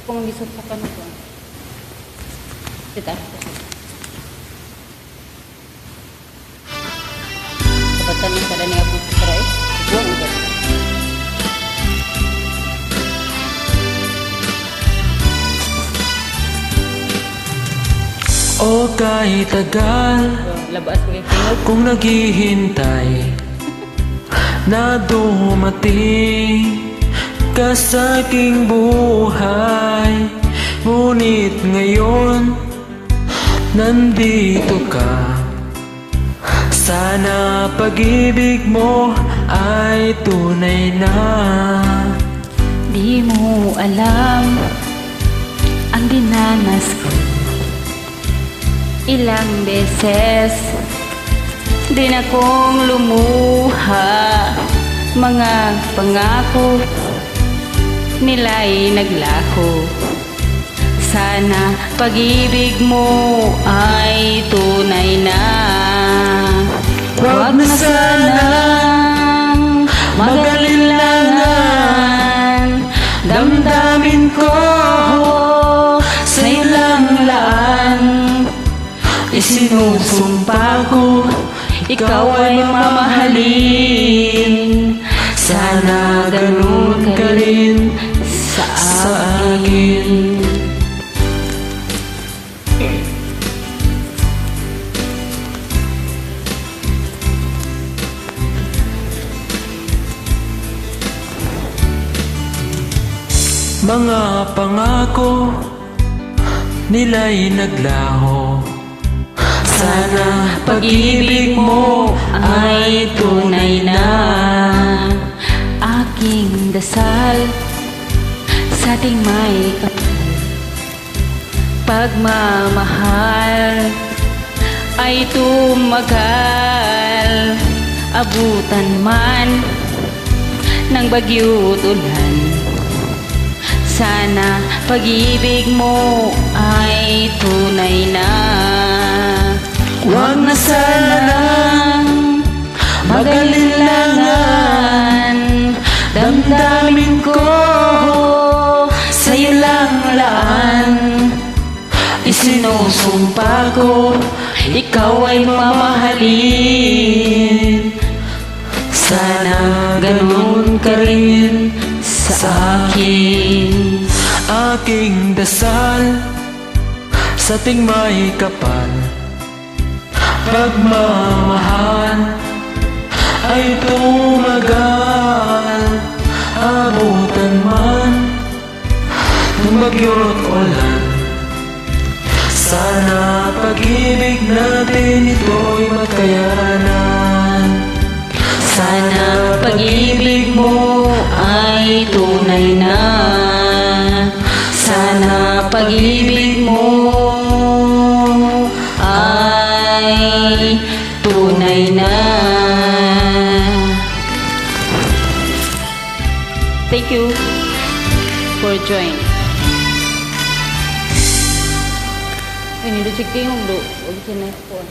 Kung gisot sa kano ko. Kita. Kapatan ng kada niya po sa rice. Buwan ugat. O kahit tagal Labas ko yung tingog. kung naghihintay na dumating ka sa aking buhay, ngunit ngayon nandito ka. Sana pag-ibig mo ay tunay na. Di mo alam ang dinanas ko. Ilang beses din akong lumuha. Mga pangako nila'y naglako. Sana pag-ibig mo ay tunay na. Huwag na sanang mag-alilangan. Damdamin ko sa'yo lang laan. Isinusumpa ko, ikaw ay mamahalin. Sana ganun ka rin sa akin. Mga pangako nila'y naglaho. Sana pag-ibig mo ay tunay na. Aking dasal sa ating may kapal. Pagmamahal ay tumagal. Abutan man ng bagyo't ulan. Sana pag-ibig mo ay tunay na. Huwag na sanang mag-alilangan. Damdamin ko sa'yo lang laan. Isinusumpa ko, ikaw ay mamahalin. Sana ganun ka rin sa akin. Aking dasal sa ating may kapal. Pagmamahal ay tumagal. Abutan man ng bagyo't ulan. Sana pag-ibig natin ito'y magkayanan. Sana pag-ibig mo ay tunay na. Sana pag-ibig mo ay tunay na. Thank you for joining. Ini do checking do. Huwag siya na phone.